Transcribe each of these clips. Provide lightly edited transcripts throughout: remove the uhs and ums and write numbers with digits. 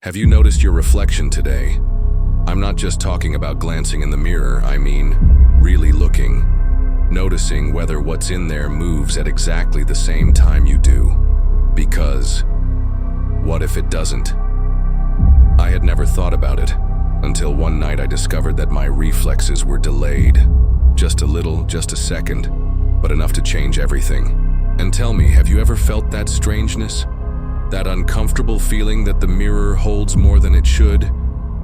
Have you noticed your reflection today? I'm not just talking about glancing in the mirror, I mean really looking. Noticing whether what's in there moves at exactly the same time you do. Because what if it doesn't? I had never thought about it until one night I discovered that my reflexes were delayed. Just a little, just a second, but enough to change everything. And tell me, have you ever felt that strangeness? That uncomfortable feeling that the mirror holds more than it should,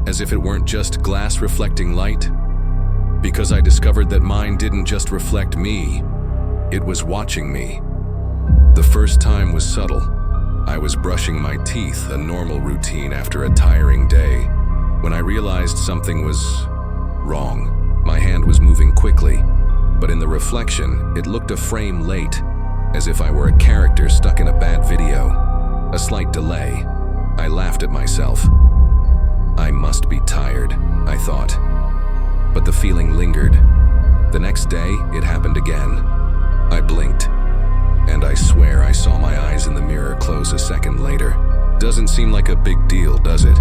as if it weren't just glass reflecting light? Because I discovered that mine didn't just reflect me, it was watching me. The first time was subtle. I was brushing my teeth, a normal routine after a tiring day, when I realized something was wrong. My hand was moving quickly, but in the reflection, it looked a frame late, as if I were a character stuck in a bad video. A slight delay. I laughed at myself. I must be tired, I thought. But the feeling lingered. The next day, it happened again. I blinked, and I swear I saw my eyes in the mirror close a second later. Doesn't seem like a big deal, does it?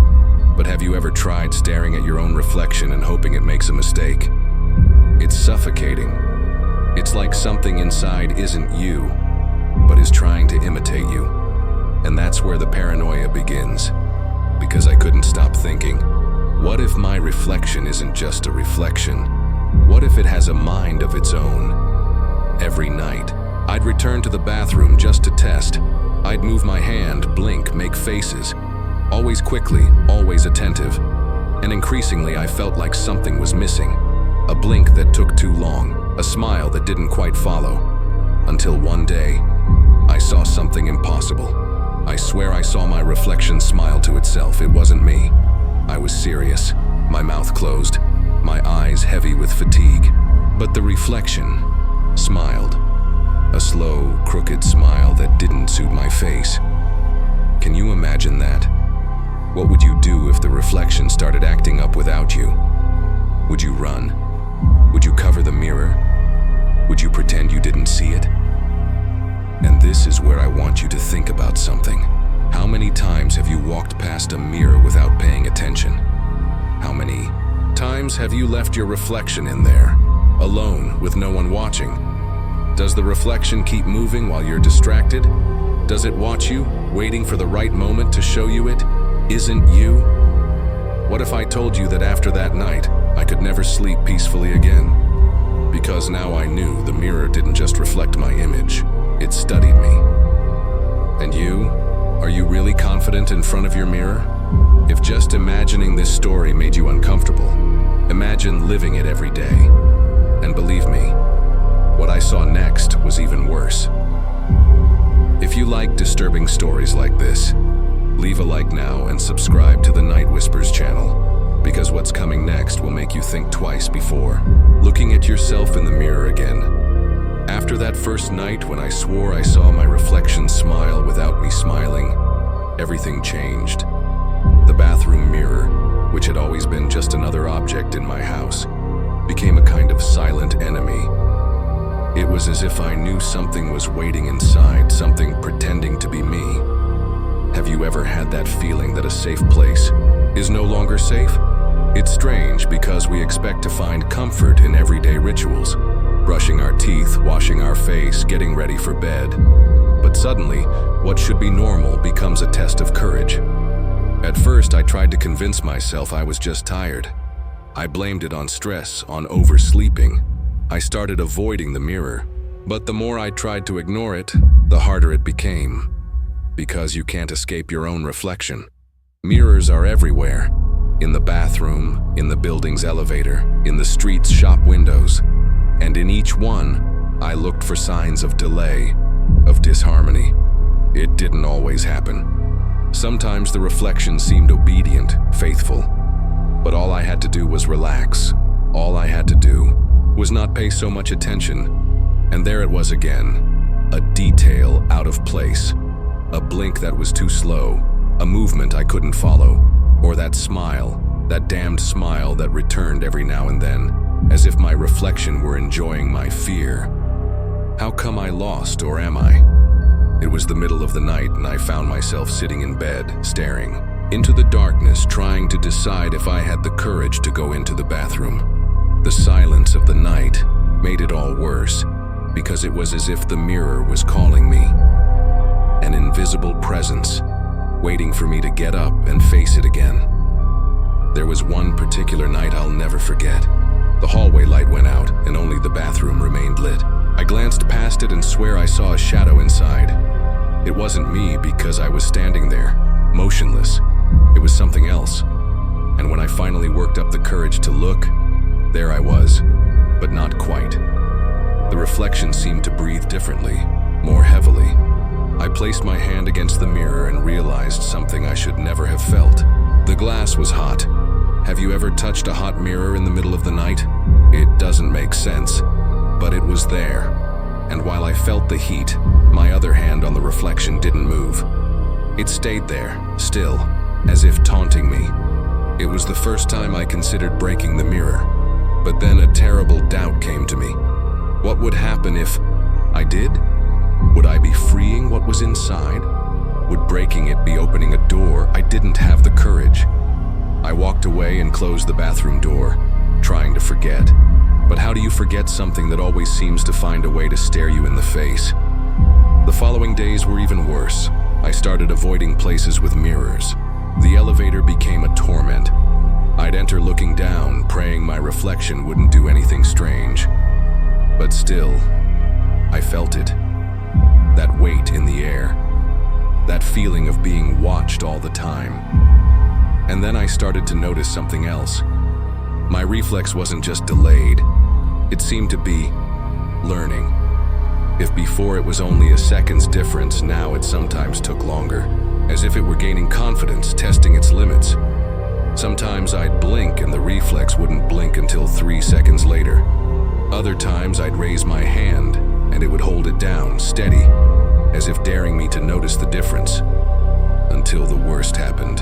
But have you ever tried staring at your own reflection and hoping it makes a mistake? It's suffocating. It's like something inside isn't you, but is trying to imitate you. And that's where the paranoia begins, because I couldn't stop thinking, what if my reflection isn't just a reflection? What if it has a mind of its own? Every night, I'd return to the bathroom just to test. I'd move my hand, blink, make faces, always quickly, always attentive. And increasingly, I felt like something was missing. A blink that took too long, a smile that didn't quite follow. Until one day, I saw something impossible. I swear I saw my reflection smile to itself. It wasn't me. I was serious, my mouth closed, my eyes heavy with fatigue. But the reflection smiled. A slow, crooked smile that didn't suit my face. Can you imagine that? What would you do if the reflection started acting up without you? Would you run? Would you cover the mirror? Would you pretend you didn't see it? And this is where I want you to think about something. How many times have you walked past a mirror without paying attention? How many times have you left your reflection in there, alone, with no one watching? Does the reflection keep moving while you're distracted? Does it watch you, waiting for the right moment to show you it isn't you? What if I told you that after that night, I could never sleep peacefully again? Because now I knew the mirror didn't just reflect my image. It studied me. And you? Are you really confident in front of your mirror? If just imagining this story made you uncomfortable, imagine living it every day. And believe me, what I saw next was even worse. If you like disturbing stories like this, leave a like now and subscribe to the Night Whispers channel, because what's coming next will make you think twice before looking at yourself in the mirror again. After that first night when I swore I saw my reflection smile without me smiling, everything changed. The bathroom mirror, which had always been just another object in my house, became a kind of silent enemy. It was as if I knew something was waiting inside, something pretending to be me. Have you ever had that feeling that a safe place is no longer safe? It's strange because we expect to find comfort in everyday rituals. Brushing our teeth, washing our face, getting ready for bed. But suddenly, what should be normal becomes a test of courage. At first, I tried to convince myself I was just tired. I blamed it on stress, on oversleeping. I started avoiding the mirror. But the more I tried to ignore it, the harder it became. Because you can't escape your own reflection. Mirrors are everywhere. In the bathroom, in the building's elevator, in the street's shop windows. And in each one, I looked for signs of delay, of disharmony. It didn't always happen. Sometimes the reflection seemed obedient, faithful. But all I had to do was relax. All I had to do was not pay so much attention. And there it was again, a detail out of place. A blink that was too slow, a movement I couldn't follow, or that smile, that damned smile that returned every now and then, as if my reflection were enjoying my fear. How come I lost, or am I? It was the middle of the night and I found myself sitting in bed, staring, into the darkness, trying to decide if I had the courage to go into the bathroom. The silence of the night made it all worse, because it was as if the mirror was calling me. An invisible presence, waiting for me to get up and face it again. There was one particular night I'll never forget. The hallway light went out, and only the bathroom remained lit. I glanced past it and swear I saw a shadow inside. It wasn't me because I was standing there, motionless. It was something else. And when I finally worked up the courage to look, there I was, but not quite. The reflection seemed to breathe differently, more heavily. I placed my hand against the mirror and realized something I should never have felt. The glass was hot. Have you ever touched a hot mirror in the middle of the night? It doesn't make sense, but it was there. And while I felt the heat, my other hand on the reflection didn't move. It stayed there, still, as if taunting me. It was the first time I considered breaking the mirror, but then a terrible doubt came to me. What would happen if I did? Would I be freeing what was inside? Would breaking it be opening a door? I didn't have the courage. I walked away and closed the bathroom door, trying to forget. But how do you forget something that always seems to find a way to stare you in the face? The following days were even worse. I started avoiding places with mirrors. The elevator became a torment. I'd enter looking down, praying my reflection wouldn't do anything strange. But still, I felt it. That weight in the air. That feeling of being watched all the time. And then I started to notice something else. My reflex wasn't just delayed. It seemed to be learning. If before it was only a second's difference, now it sometimes took longer, as if it were gaining confidence, testing its limits. Sometimes I'd blink and the reflex wouldn't blink until 3 seconds later. Other times I'd raise my hand and it would hold it down, steady, as if daring me to notice the difference, until the worst happened.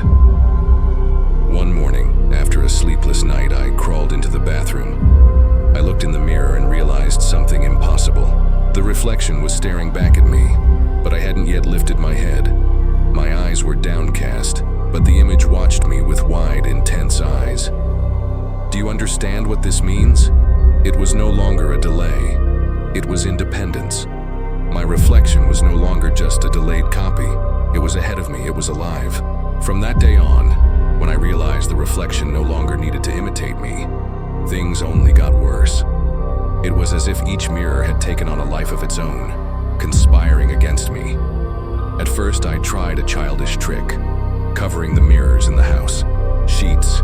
One morning, after a sleepless night, I crawled into the bathroom. I looked in the mirror and realized something impossible. The reflection was staring back at me, but I hadn't yet lifted my head. My eyes were downcast, but the image watched me with wide, intense eyes. Do you understand what this means? It was no longer a delay. It was independence. My reflection was no longer just a delayed copy. It was ahead of me. It was alive. From that day on, when I realized the reflection no longer needed to imitate me, things only got worse. It was as if each mirror had taken on a life of its own, conspiring against me. At first, I tried a childish trick, covering the mirrors in the house. Sheets,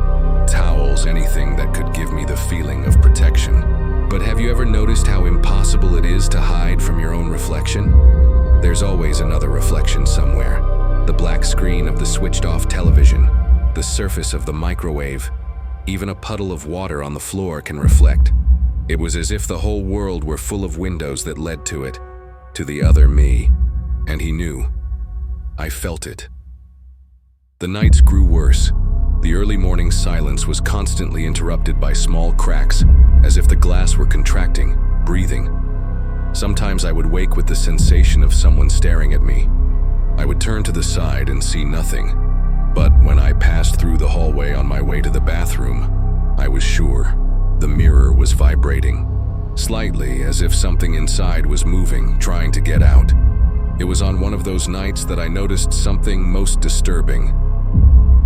towels, anything that could give me the feeling of protection. But have you ever noticed how impossible it is to hide from your own reflection? There's always another reflection somewhere. The black screen of the switched-off television, the surface of the microwave, even a puddle of water on the floor can reflect. It was as if the whole world were full of windows that led to it, to the other me, and he knew. I felt it. The nights grew worse. The early morning silence was constantly interrupted by small cracks, as if the glass were contracting, breathing. Sometimes I would wake with the sensation of someone staring at me. I would turn to the side and see nothing. But when I passed through the hallway on my way to the bathroom, I was sure the mirror was vibrating, slightly, as if something inside was moving, trying to get out. It was on one of those nights that I noticed something most disturbing.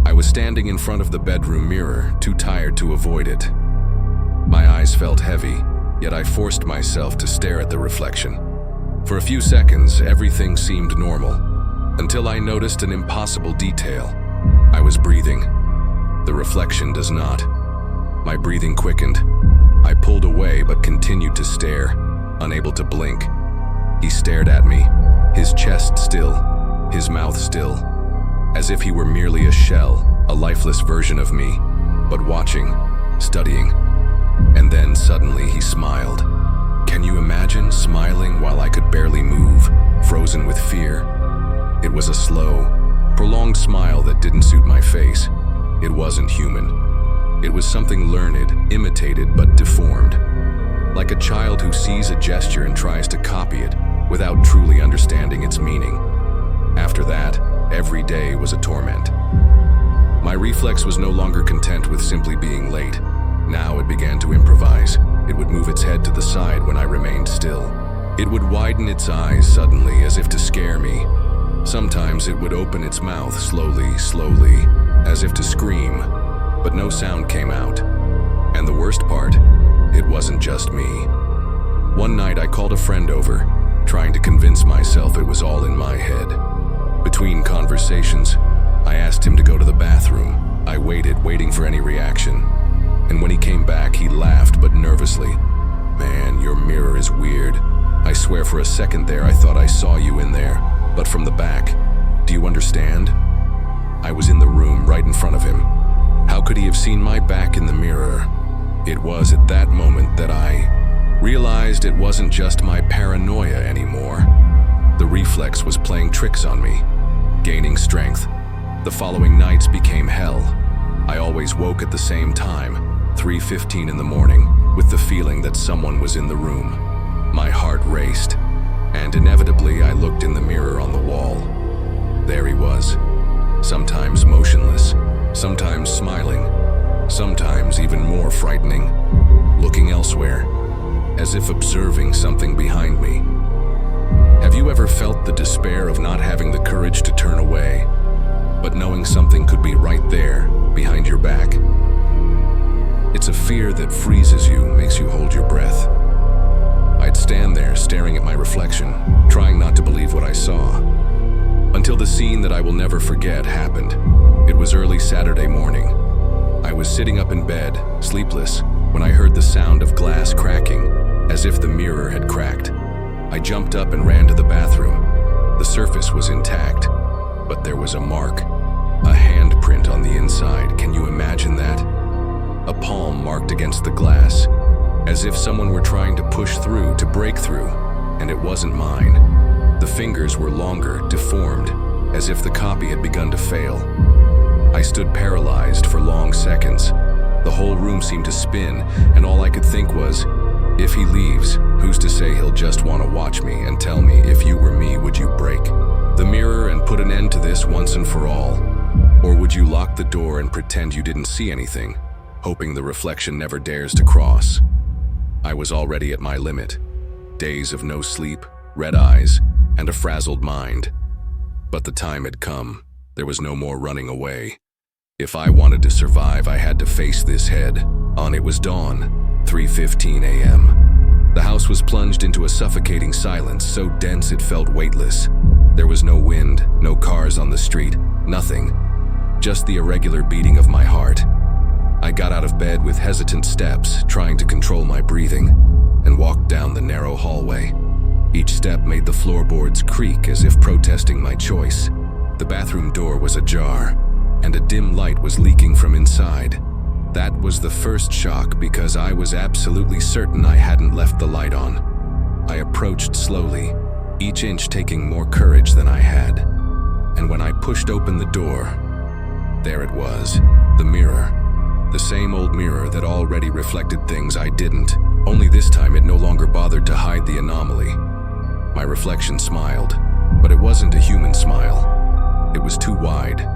I was standing in front of the bedroom mirror, too tired to avoid it. My eyes felt heavy, yet I forced myself to stare at the reflection. For a few seconds, everything seemed normal, until I noticed an impossible detail. I was breathing. The reflection does not. My breathing quickened. I pulled away but continued to stare, unable to blink. He stared at me, his chest still, his mouth still, as if he were merely a shell, a lifeless version of me, but watching, studying. And then suddenly he smiled. Can you imagine smiling while I could barely move, frozen with fear? It was a slow, prolonged smile that didn't suit my face. It wasn't human. It was something learned, imitated, but deformed. Like a child who sees a gesture and tries to copy it without truly understanding its meaning. After that, every day was a torment. My reflex was no longer content with simply being late. Now it began to improvise. It would move its head to the side when I remained still. It would widen its eyes suddenly as if to scare me. Sometimes it would open its mouth slowly, as if to scream, but no sound came out. And the worst part, it wasn't just me. One night I called a friend over, trying to convince myself it was all in my head. Between conversations, I asked him to go to the bathroom. I waited, waiting for any reaction. And when he came back, he laughed, but nervously. "Man, your mirror is weird. I swear for a second there I thought I saw you in there, but from the back. Do you understand?" I was in the room right in front of him. How could he have seen my back in the mirror? It was at that moment that I realized it wasn't just my paranoia anymore. The reflex was playing tricks on me, gaining strength. The following nights became hell. I always woke at the same time, 3:15 in the morning, with the feeling that someone was in the room. My heart raced, and inevitably I looked in the mirror on the wall. There he was, sometimes motionless, sometimes smiling, sometimes even more frightening, looking elsewhere, as if observing something behind me. Have you ever felt the despair of not having the courage to turn away, but knowing something could be right there, behind your back? It's a fear that freezes you, makes you hold your breath. I'd stand there staring at my reflection, trying not to believe what I saw, until the scene that I will never forget happened. It was early Saturday morning. I was sitting up in bed, sleepless, when I heard the sound of glass cracking, as if the mirror had cracked. I jumped up and ran to the bathroom. The surface was intact, but there was a mark, a handprint on the inside. Can you imagine that? A palm marked against the glass, as if someone were trying to push through, to break through, and it wasn't mine. The fingers were longer, deformed, as if the copy had begun to fail. I stood paralyzed for long seconds. The whole room seemed to spin, and all I could think was, if he leaves, who's to say he'll just want to watch me and tell me, if you were me, would you break the mirror and put an end to this once and for all? Or would you lock the door and pretend you didn't see anything, hoping the reflection never dares to cross? I was already at my limit. Days of no sleep, red eyes, and a frazzled mind. But the time had come. There was no more running away. If I wanted to survive, I had to face this head on. It was dawn, 3:15 a.m. The house was plunged into a suffocating silence, so dense it felt weightless. There was no wind, no cars on the street, nothing. Just the irregular beating of my heart. I got out of bed with hesitant steps, trying to control my breathing, and walked down the narrow hallway. Each step made the floorboards creak as if protesting my choice. The bathroom door was ajar, and a dim light was leaking from inside. That was the first shock, because I was absolutely certain I hadn't left the light on. I approached slowly, each inch taking more courage than I had. And when I pushed open the door, there it was, the mirror. The same old mirror that already reflected things I didn't, only this time it no longer bothered to hide the anomaly. My reflection smiled, but it wasn't a human smile. It was too wide,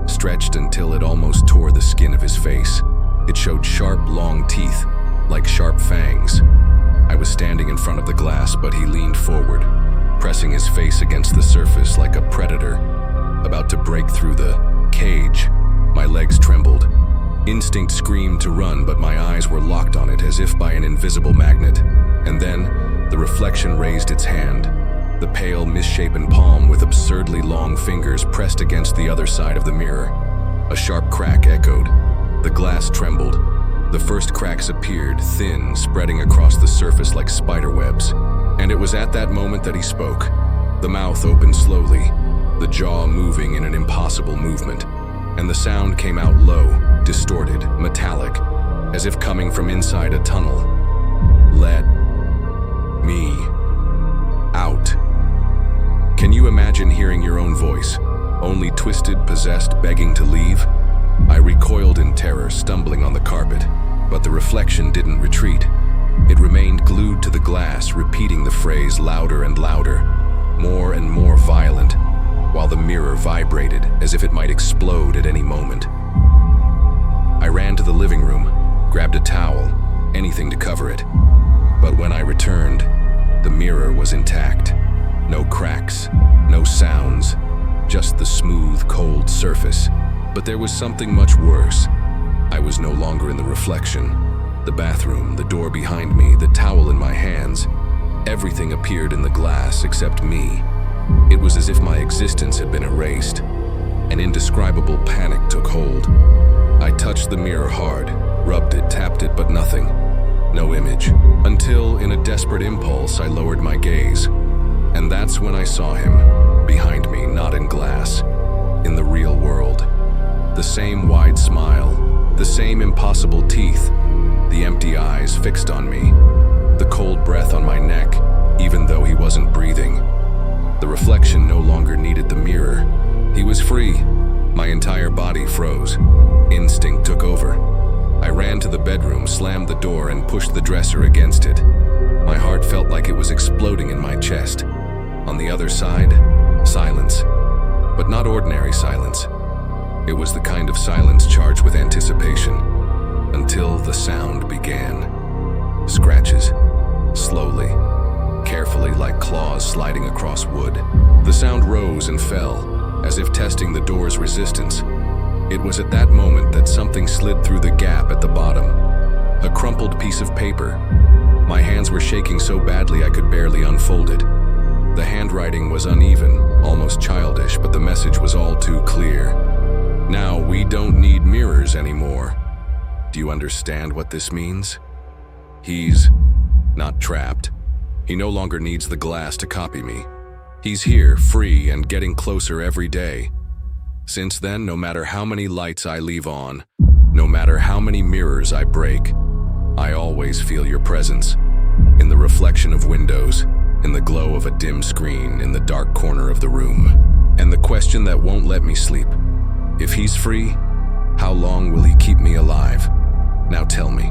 stretched until it almost tore the skin of his face. It showed sharp, long teeth, like sharp fangs. I was standing in front of the glass, but he leaned forward, pressing his face against the surface like a predator, about to break through the cage. My legs trembled. Instinct screamed to run, but my eyes were locked on it as if by an invisible magnet. And then, the reflection raised its hand, the pale, misshapen palm with absurdly long fingers pressed against the other side of the mirror. A sharp crack echoed. The glass trembled. The first cracks appeared, thin, spreading across the surface like spider webs. And it was at that moment that he spoke. The mouth opened slowly, the jaw moving in an impossible movement, and the sound came out low, distorted, metallic, as if coming from inside a tunnel. Let me out. Can you imagine hearing your own voice, only twisted, possessed, begging to leave? I recoiled in terror, stumbling on the carpet, but the reflection didn't retreat. It remained glued to the glass, repeating the phrase louder and louder, more and more violent, while the mirror vibrated as if it might explode at any moment. anything to cover it. But when I returned, the mirror was intact. No cracks, no sounds, just the smooth, cold surface. But there was something much worse. I was no longer in the reflection. The bathroom, the door behind me, the towel in my hands, everything appeared in the glass except me. It was as if my existence had been erased. An indescribable panic took hold. I touched the mirror hard, rubbed it, tapped it, but nothing. No image. Until, in a desperate impulse, I lowered my gaze. And that's when I saw him, behind me, not in glass, in the real world. The same wide smile, the same impossible teeth, the empty eyes fixed on me, the cold breath on my neck, even though he wasn't breathing. The reflection no longer needed the mirror. He was free. My entire body froze. Instinct took over. I ran to the bedroom, slammed the door, and pushed the dresser against it. My heart felt like it was exploding in my chest. On the other side, silence. But not ordinary silence. It was the kind of silence charged with anticipation. Until the sound began. Scratches. Slowly. Carefully, like claws sliding across wood. The sound rose and fell, as if testing the door's resistance. It was at that moment that something slid through the gap at the bottom. A crumpled piece of paper. My hands were shaking so badly I could barely unfold it. The handwriting was uneven, almost childish, but the message was all too clear. Now we don't need mirrors anymore. Do you understand what this means? He's not trapped. He no longer needs the glass to copy me. He's here, free, and getting closer every day. Since then, no matter how many lights I leave on, no matter how many mirrors I break, I always feel your presence. In the reflection of windows, in the glow of a dim screen, in the dark corner of the room. And the question that won't let me sleep: if he's free, how long will he keep me alive? Now tell me,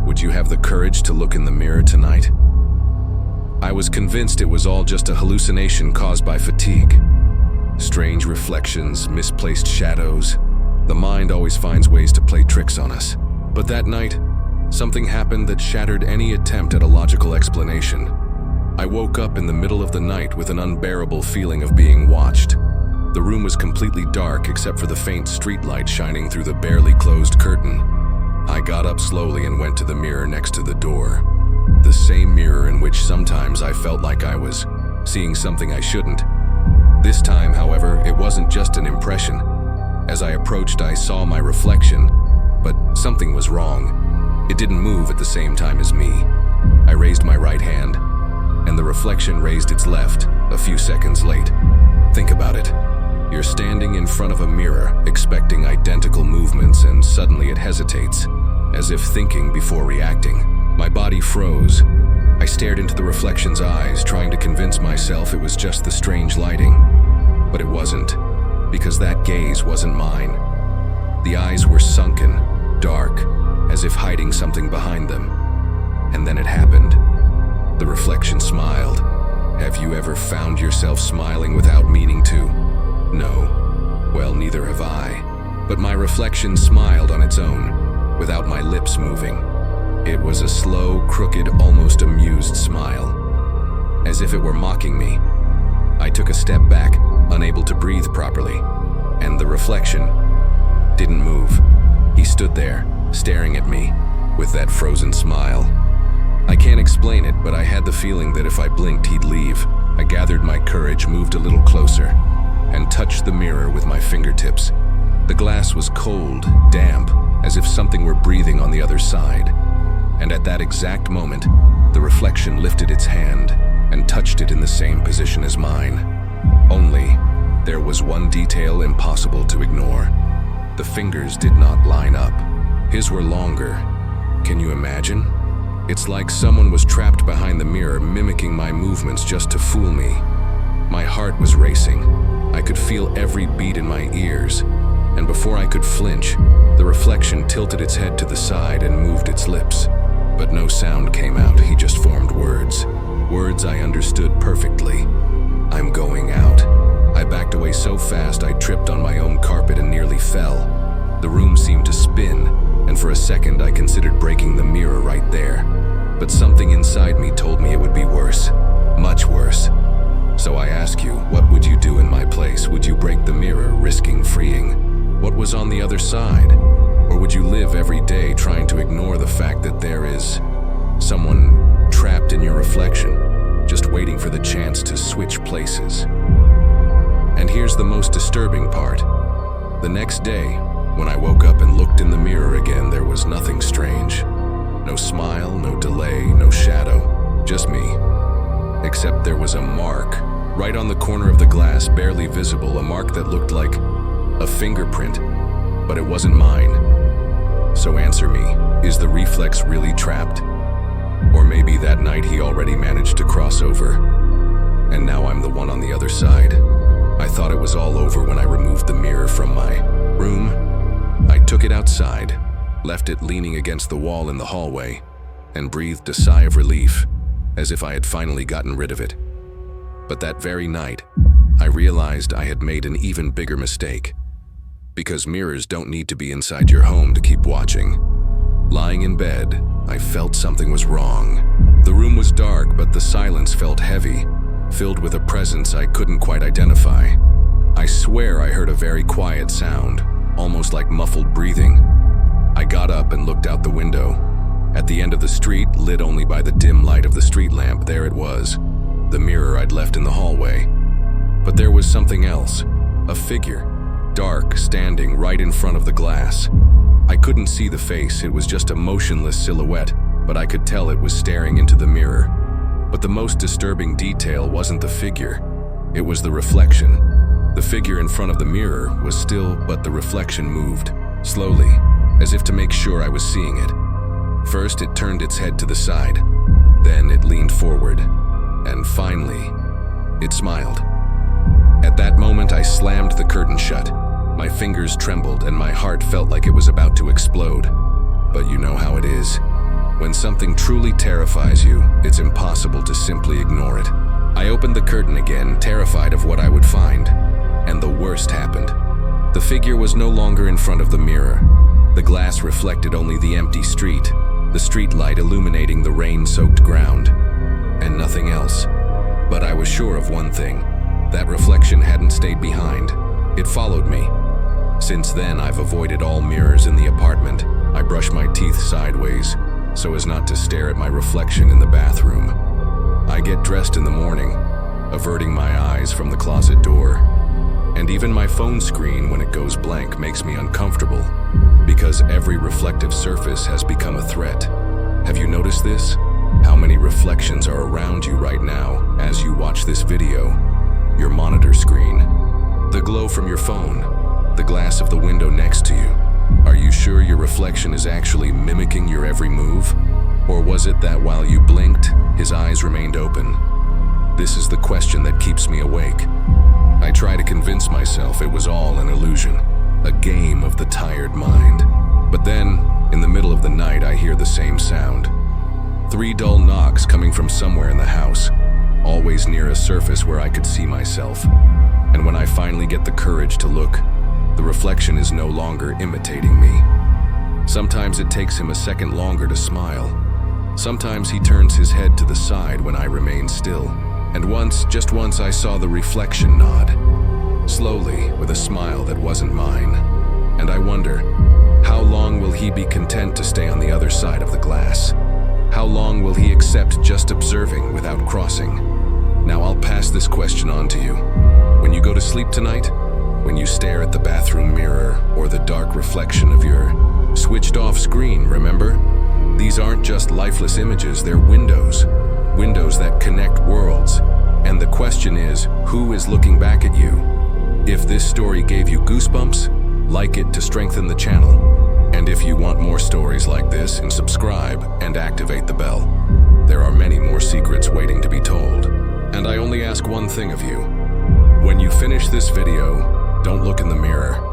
would you have the courage to look in the mirror tonight? I was convinced it was all just a hallucination caused by fatigue. Strange reflections, misplaced shadows. The mind always finds ways to play tricks on us. But that night, something happened that shattered any attempt at a logical explanation. I woke up in the middle of the night with an unbearable feeling of being watched. The room was completely dark except for the faint streetlight shining through the barely closed curtain. I got up slowly and went to the mirror next to the door. The same mirror in which sometimes I felt like I was seeing something I shouldn't. This time, however, it wasn't just an impression. As I approached, I saw my reflection, but something was wrong. It didn't move at the same time as me. I raised my right hand, and the reflection raised its left a few seconds late. Think about it. You're standing in front of a mirror, expecting identical movements, and suddenly it hesitates, as if thinking before reacting. My body froze. I stared into the reflection's eyes, trying to convince myself it was just the strange lighting. But it wasn't, because that gaze wasn't mine. The eyes were sunken, dark, as if hiding something behind them. And then it happened. The reflection smiled. Have you ever found yourself smiling without meaning to? No. Well, neither have I. But my reflection smiled on its own, without my lips moving. It was a slow, crooked, almost amused smile, as if it were mocking me. I took a step back, unable to breathe properly, and the reflection didn't move. He stood there, staring at me, with that frozen smile. I can't explain it, but I had the feeling that if I blinked, he'd leave. I gathered my courage, moved a little closer, and touched the mirror with my fingertips. The glass was cold, damp, as if something were breathing on the other side. And at that exact moment, the reflection lifted its hand and touched it in the same position as mine. Only, there was one detail impossible to ignore. The fingers did not line up. His were longer. Can you imagine? It's like someone was trapped behind the mirror, mimicking my movements just to fool me. My heart was racing. I could feel every beat in my ears. And before I could flinch, the reflection tilted its head to the side and moved its lips. But no sound came out, he just formed words. Words I understood perfectly. I'm going out. I backed away so fast I tripped on my own carpet and nearly fell. The room seemed to spin, and and for a second I considered breaking the mirror right there. But something inside me told me it would be worse, much worse. So I ask you, what would you do in my place? Would you break the mirror, risking freeing what was on the other side? Or would you live every day trying to ignore the fact that there is someone trapped in your reflection, just waiting for the chance to switch places? And here's the most disturbing part. The next day, when I woke up and looked in the mirror again, there was nothing strange. No smile, no delay, no shadow, just me. Except there was a mark, right on the corner of the glass, barely visible, a mark that looked like a fingerprint, but it wasn't mine. So answer me, is the reflex really trapped? Or maybe that night he already managed to cross over, and now I'm the one on the other side. I thought it was all over when I removed the mirror from my room. I took it outside, left it leaning against the wall in the hallway, and breathed a sigh of relief, as if I had finally gotten rid of it. But that very night, I realized I had made an even bigger mistake. Because mirrors don't need to be inside your home to keep watching. Lying in bed, I felt something was wrong. The room was dark, but the silence felt heavy, filled with a presence I couldn't quite identify. I swear I heard a very quiet sound, almost like muffled breathing. I got up and looked out the window. At the end of the street, lit only by the dim light of the street lamp, there it was, the mirror I'd left in the hallway. But there was something else, a figure, dark, standing right in front of the glass. I couldn't see the face, it was just a motionless silhouette, but I could tell it was staring into the mirror. But the most disturbing detail wasn't the figure, it was the reflection. The figure in front of the mirror was still, but the reflection moved, slowly, as if to make sure I was seeing it. First, it turned its head to the side, then it leaned forward, and finally, it smiled. At that moment, I slammed the curtain shut. My fingers trembled and my heart felt like it was about to explode. But you know how it is. When something truly terrifies you, it's impossible to simply ignore it. I opened the curtain again, terrified of what I would find. And the worst happened. The figure was no longer in front of the mirror. The glass reflected only the empty street, the street light illuminating the rain-soaked ground, and nothing else. But I was sure of one thing. That reflection hadn't stayed behind. It followed me. Since then, I've avoided all mirrors in the apartment. I brush my teeth sideways, so as not to stare at my reflection in the bathroom. I get dressed in the morning, averting my eyes from the closet door. And even my phone screen, when it goes blank, makes me uncomfortable, because every reflective surface has become a threat. Have you noticed this? How many reflections are around you right now as you watch this video? Your monitor screen, the glow from your phone, the glass of the window next to you. Are you sure your reflection is actually mimicking your every move? Or was it that while you blinked, his eyes remained open? This is the question that keeps me awake. I try to convince myself it was all an illusion, a game of the tired mind. But then, in the middle of the night, I hear the same sound. 3 dull knocks coming from somewhere in the house, always near a surface where I could see myself. And when I finally get the courage to look, the reflection is no longer imitating me. Sometimes it takes him a second longer to smile. Sometimes he turns his head to the side when I remain still. And once, just once, I saw the reflection nod, slowly, with a smile that wasn't mine. And I wonder, how long will he be content to stay on the other side of the glass? How long will he accept just observing without crossing? Now I'll pass this question on to you. When you go to sleep tonight, when you stare at the bathroom mirror or the dark reflection of your switched-off screen, remember? These aren't just lifeless images, they're windows. Windows that connect worlds. And the question is, who is looking back at you? If this story gave you goosebumps, like it to strengthen the channel. And if you want more stories like this, and subscribe and activate the bell. There are many more secrets waiting to be told. And I only ask one thing of you. When you finish this video, don't look in the mirror.